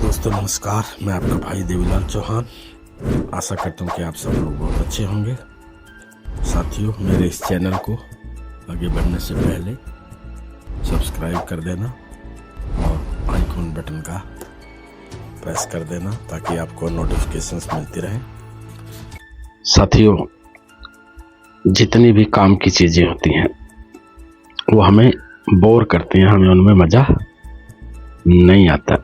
दोस्तों नमस्कार, मैं आपका भाई देवीलाल चौहान। आशा करता हूँ कि आप सब लोग बहुत अच्छे होंगे। साथियों, मेरे इस चैनल को आगे बढ़ने से पहले सब्सक्राइब कर देना और आइकॉन बटन का प्रेस कर देना ताकि आपको नोटिफिकेशंस मिलती रहें। साथियों, जितनी भी काम की चीज़ें होती हैं वो हमें बोर करती हैं, हमें उनमें मज़ा नहीं आता,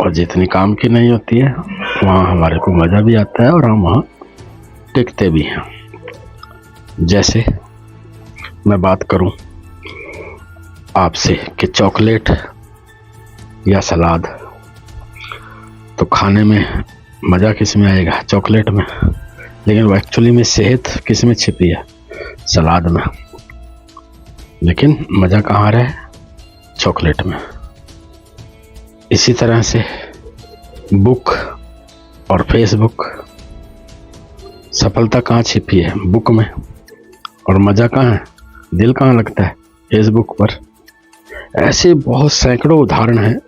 और जितनी काम की नहीं होती है वहाँ हमारे को मज़ा भी आता है और हम वहाँ टिकते भी हैं। जैसे मैं बात करूं आपसे कि चॉकलेट या सलाद, तो खाने में मज़ा किस में आएगा? चॉकलेट में। लेकिन वो एक्चुअली में सेहत किस में छिपी है? सलाद में। लेकिन मज़ा कहाँ रहे? चॉकलेट में। इसी तरह से बुक और फेसबुक, सफलता कहाँ छिपी है? बुक में। और मज़ा कहाँ है? दिल कहाँ लगता है? फेसबुक पर। ऐसे बहुत सैकड़ों उदाहरण हैं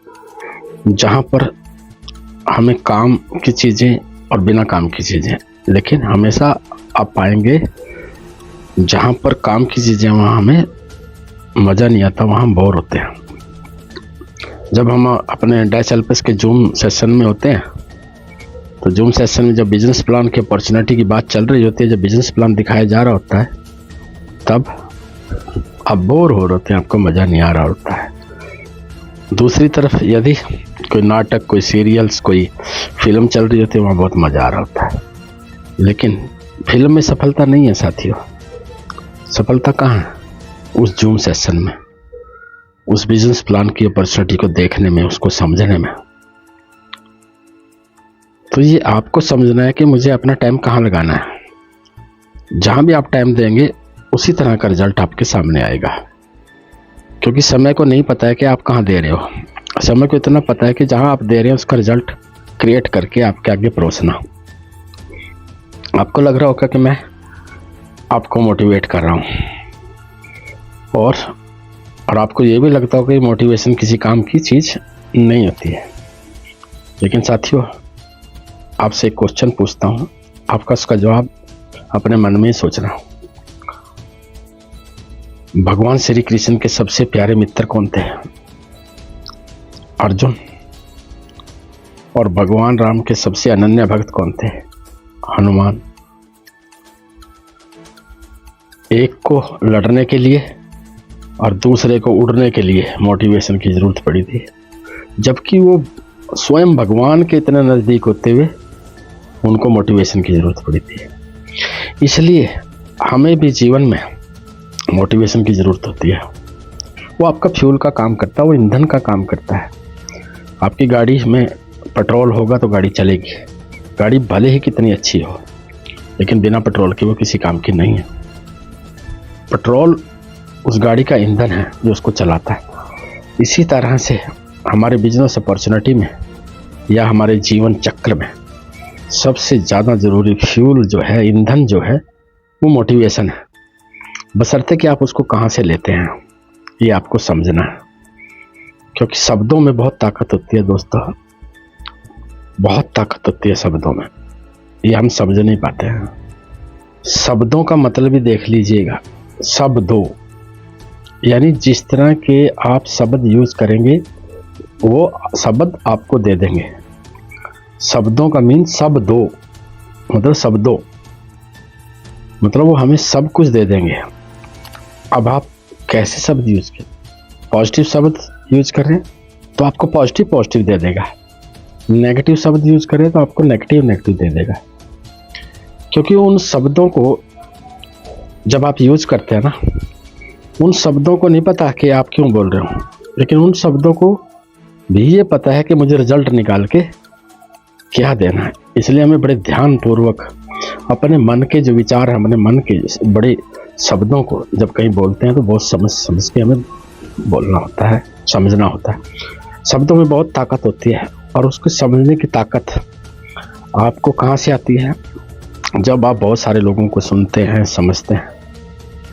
जहाँ पर हमें काम की चीज़ें और बिना काम की चीज़ें, लेकिन हमेशा आप पाएंगे जहाँ पर काम की चीज़ें वहाँ हमें मज़ा नहीं आता, वहाँ हम बोर होते हैं। जब हम अपने डायसेल्पस के जूम सेशन में होते हैं तो जूम सेशन में जब बिजनेस प्लान की अपॉर्चुनिटी की बात चल रही होती है, जब बिजनेस प्लान दिखाया जा रहा होता है, तब आप बोर हो रहे होते हैं, आपको मज़ा नहीं आ रहा होता है। दूसरी तरफ यदि कोई नाटक, कोई सीरियल्स, कोई फिल्म चल रही होती है, वहाँ बहुत मज़ा आ रहा होता है। लेकिन फिल्म में सफलता नहीं है साथियों। सफलता कहाँ है? उस जूम सेशन में, उस बिजनेस प्लान की अपॉर्चुनिटी को देखने में, उसको समझने में। तो ये आपको समझना है कि मुझे अपना टाइम कहाँ लगाना है। जहाँ भी आप टाइम देंगे उसी तरह का रिजल्ट आपके सामने आएगा, क्योंकि समय को नहीं पता है कि आप कहाँ दे रहे हो। समय को इतना पता है कि जहाँ आप दे रहे हैं उसका रिजल्ट क्रिएट करके आपके आगे परोसना। आपको लग रहा होगा कि मैं आपको मोटिवेट कर रहा हूँ, और आपको ये भी लगता होगा कि मोटिवेशन किसी काम की चीज़ नहीं होती है। लेकिन साथियों, आपसे एक क्वेश्चन पूछता हूँ, आपका उसका जवाब अपने मन में ही सोचना। भगवान श्री कृष्ण के सबसे प्यारे मित्र कौन थे? अर्जुन। और भगवान राम के सबसे अनन्य भक्त कौन थे? हनुमान। एक को लड़ने के लिए और दूसरे को उड़ने के लिए मोटिवेशन की जरूरत पड़ी थी, जबकि वो स्वयं भगवान के इतने नज़दीक होते हुए उनको मोटिवेशन की जरूरत पड़ी थी। इसलिए हमें भी जीवन में मोटिवेशन की ज़रूरत होती है। वो आपका फ्यूल का काम करता है, वो ईंधन का काम करता है। आपकी गाड़ी में पेट्रोल होगा तो गाड़ी चलेगी। गाड़ी भले ही कितनी अच्छी हो, लेकिन बिना पेट्रोल के वो किसी काम की नहीं है। पेट्रोल उस गाड़ी का ईंधन है जो उसको चलाता है। इसी तरह से हमारे बिजनेस अपॉर्चुनिटी में या हमारे जीवन चक्र में सबसे ज़्यादा ज़रूरी फ्यूल जो है, ईंधन जो है, वो मोटिवेशन है। बशर्ते कि आप उसको कहाँ से लेते हैं, ये आपको समझना है। क्योंकि शब्दों में बहुत ताकत होती है दोस्तों, बहुत ताकत होती है शब्दों में। ये हम समझ नहीं पाते हैं। शब्दों का मतलब ही देख लीजिएगा। शब्दों यानी जिस तरह के आप शब्द यूज करेंगे वो शब्द आपको दे देंगे। शब्दों का मीन शब्दों, मतलब शब्दों, मतलब वो हमें सब कुछ दे देंगे। अब आप कैसे शब्द यूज करें? पॉजिटिव शब्द यूज कर रहे हैं तो आपको पॉजिटिव पॉजिटिव दे देगा। नेगेटिव शब्द यूज करें तो आपको नेगेटिव नेगेटिव दे देगा। क्योंकि उन शब्दों को जब आप यूज करते हैं ना, उन शब्दों को नहीं पता कि आप क्यों बोल रहे हो, लेकिन उन शब्दों को भी ये पता है कि मुझे रिजल्ट निकाल के क्या देना है। इसलिए हमें बड़े ध्यानपूर्वक अपने मन के जो विचार हैं, अपने मन के बड़े शब्दों को जब कहीं बोलते हैं तो बहुत समझ के हमें बोलना होता है, समझना होता है। शब्दों में बहुत ताकत होती है, और उसको समझने की ताकत आपको कहाँ से आती है? जब आप बहुत सारे लोगों को सुनते हैं, समझते हैं।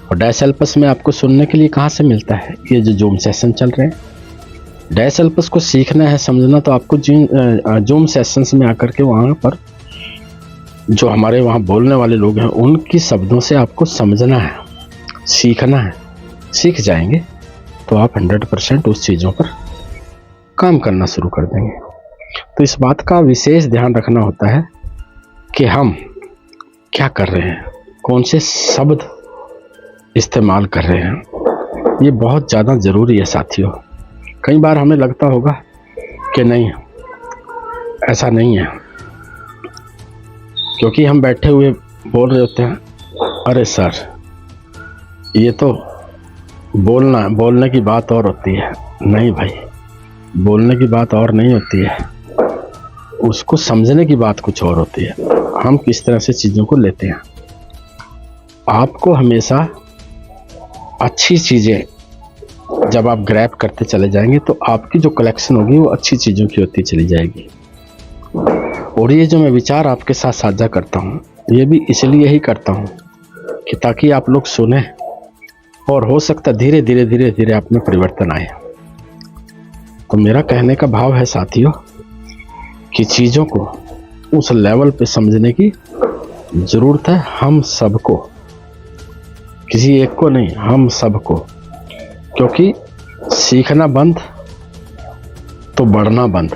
और डायसेल्पस में आपको सुनने के लिए कहाँ से मिलता है? ये जो जूम सेशन चल रहे हैं, डायसल्पस को सीखना है, समझना, तो आपको जूम सेशंस में आकर के वहाँ पर जो हमारे वहाँ बोलने वाले लोग हैं उनकी शब्दों से आपको समझना है, सीखना है। सीख जाएंगे तो आप 100% उस चीज़ों पर काम करना शुरू कर देंगे। तो इस बात का विशेष ध्यान रखना होता है कि हम क्या कर रहे हैं, कौन से शब्द इस्तेमाल कर रहे हैं, ये बहुत ज़्यादा ज़रूरी है साथियों। कई बार हमें लगता होगा कि नहीं, ऐसा नहीं है, क्योंकि हम बैठे हुए बोल रहे होते हैं, अरे सर ये तो बोलने की बात और होती है। नहीं भाई, बोलने की बात और नहीं होती है, उसको समझने की बात कुछ और होती है। हम किस तरह से चीज़ों को लेते हैं। आपको हमेशा अच्छी चीज़ें जब आप ग्रैब करते चले जाएंगे तो आपकी जो कलेक्शन होगी वो अच्छी चीज़ों की होती चली जाएगी। और ये जो मैं विचार आपके साथ साझा करता हूँ, ये भी इसलिए ही करता हूँ कि ताकि आप लोग सुने और हो सकता धीरे धीरे आप में परिवर्तन आए। तो मेरा कहने का भाव है साथियों कि चीज़ों को उस लेवल पे समझने की ज़रूरत है, हम सबको, किसी एक को नहीं, हम सबको। क्योंकि सीखना बंद तो बढ़ना बंद।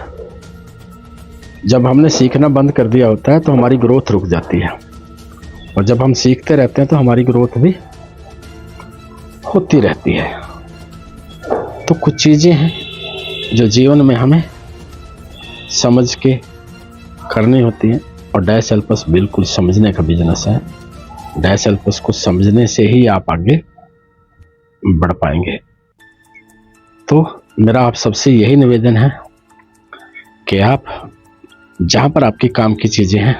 जब हमने सीखना बंद कर दिया होता है तो हमारी ग्रोथ रुक जाती है, और जब हम सीखते रहते हैं तो हमारी ग्रोथ भी होती रहती है। तो कुछ चीज़ें हैं जो जीवन में हमें समझ के करनी होती हैं, और डायसल्पस बिल्कुल समझने का बिजनेस है। डायसल्पस को समझने से ही आप आगे बढ़ पाएंगे। तो मेरा आप सबसे यही निवेदन है कि आप जहाँ पर आपके काम की चीज़ें हैं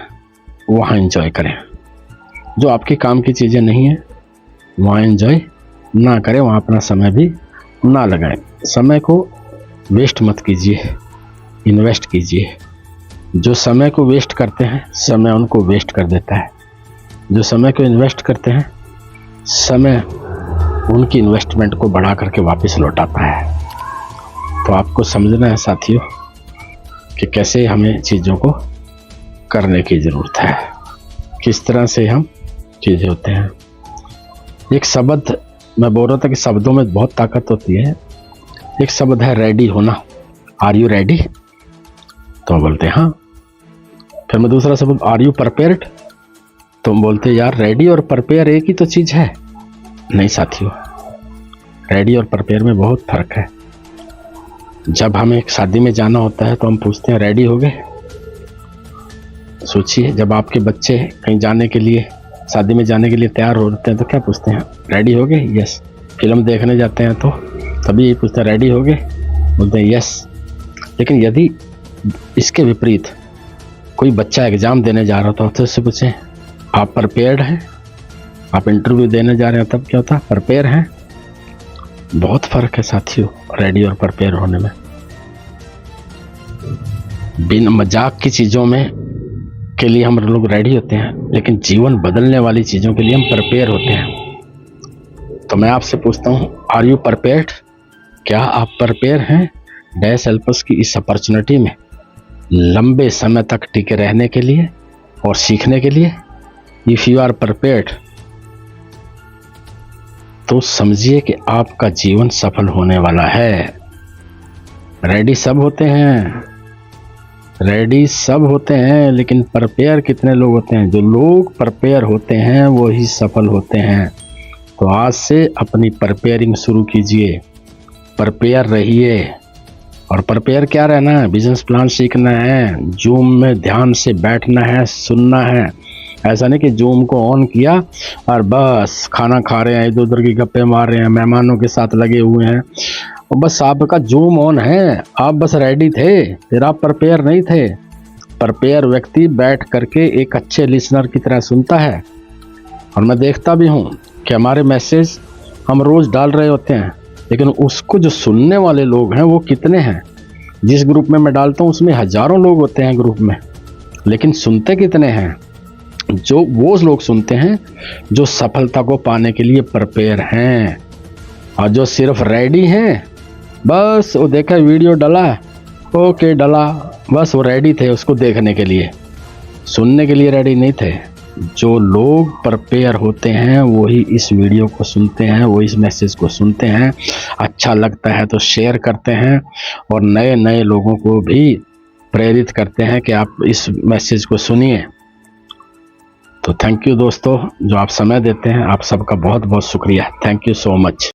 वहाँ एंजॉय करें। जो आपके काम की चीज़ें नहीं हैं वहाँ एंजॉय ना करें, वहाँ अपना समय भी ना लगाएं। समय को वेस्ट मत कीजिए, इन्वेस्ट कीजिए। जो समय को वेस्ट करते हैं समय उनको वेस्ट कर देता है। जो समय को इन्वेस्ट करते हैं समय उनकी इन्वेस्टमेंट को बढ़ा करके वापस लौटाता है। तो आपको समझना है साथियों कि कैसे हमें चीज़ों को करने की ज़रूरत है, किस तरह से हम चीज़ें होते हैं। एक शब्द मैं बोल रहा था कि शब्दों में बहुत ताकत होती है। एक शब्द है रेडी होना, आर यू रेडी? तो हम बोलते हैं हाँ। फिर मैं दूसरा शब्द आर यू प्रिपेयर्ड? तो हम बोलते हैं यार रेडी और प्रिपेयर एक ही तो चीज़ है। नहीं साथियों, रेडी और प्रिपेयर में बहुत फर्क है। जब हमें एक शादी में जाना होता है तो हम पूछते हैं रेडी हो गए? सोचिए, जब आपके बच्चे कहीं जाने के लिए, शादी में जाने के लिए तैयार होते हैं तो क्या पूछते हैं, रेडी हो गए? यस। फिल्म देखने जाते हैं तो तभी यही पूछते हैं, रेडी हो गए? बोलते हैं यस। लेकिन यदि इसके विपरीत कोई बच्चा एग्ज़ाम देने जा रहा होता तो उससे पूछें आप प्रिपेयर्ड हैं? आप इंटरव्यू देने जा रहे हैं तब क्या होता, प्रिपेयर हैं? बहुत फ़र्क है साथियों रेडी और प्रिपेयर होने में। बिन मजाक की चीज़ों में के लिए हम लोग रेडी होते हैं, लेकिन जीवन बदलने वाली चीज़ों के लिए हम प्रिपेयर होते हैं। तो मैं आपसे पूछता हूँ, आर यू प्रिपेयर्ड? क्या आप प्रिपेयर हैं डायसल्पस की इस अपॉर्चुनिटी में लंबे समय तक टिके रहने के लिए और सीखने के लिए? इफ़ यू आर प्रिपेयर्ड तो समझिए कि आपका जीवन सफल होने वाला है। रेडी सब होते हैं, रेडी सब होते हैं, लेकिन प्रिपेयर कितने लोग होते हैं? जो लोग प्रिपेयर होते हैं वो ही सफल होते हैं। तो आज से अपनी प्रिपेयरिंग शुरू कीजिए, प्रिपेयर रहिए। और प्रिपेयर क्या रहना है? बिजनेस प्लान सीखना है, जूम में ध्यान से बैठना है, सुनना है। ऐसा नहीं कि जूम को ऑन किया और बस खाना खा रहे हैं, इधर उधर की गप्पे मार रहे हैं, मेहमानों के साथ लगे हुए हैं, और बस आपका जूम ऑन है, आप बस रेडी थे, फिर आप प्रिपेयर नहीं थे। प्रिपेयर व्यक्ति बैठ करके एक अच्छे लिसनर की तरह सुनता है। और मैं देखता भी हूँ कि हमारे मैसेज हम रोज़ डाल रहे होते हैं, लेकिन उसको जो सुनने वाले लोग हैं वो कितने हैं? जिस ग्रुप में मैं डालता हूँ उसमें हज़ारों लोग होते हैं ग्रुप में, लेकिन सुनते कितने हैं? जो वो लोग सुनते हैं जो सफलता को पाने के लिए प्रिपेयर हैं। और जो सिर्फ रेडी हैं बस वो देखा वीडियो डला, ओके डला, बस वो रेडी थे उसको देखने के लिए, सुनने के लिए रेडी नहीं थे। जो लोग प्रिपेयर होते हैं वही इस वीडियो को सुनते हैं, वो इस मैसेज को सुनते हैं, अच्छा लगता है तो शेयर करते हैं और नए नए लोगों को भी प्रेरित करते हैं कि आप इस मैसेज को सुनिए। तो थैंक यू दोस्तों, जो आप समय देते हैं, आप सबका बहुत बहुत शुक्रिया। Thank you so much.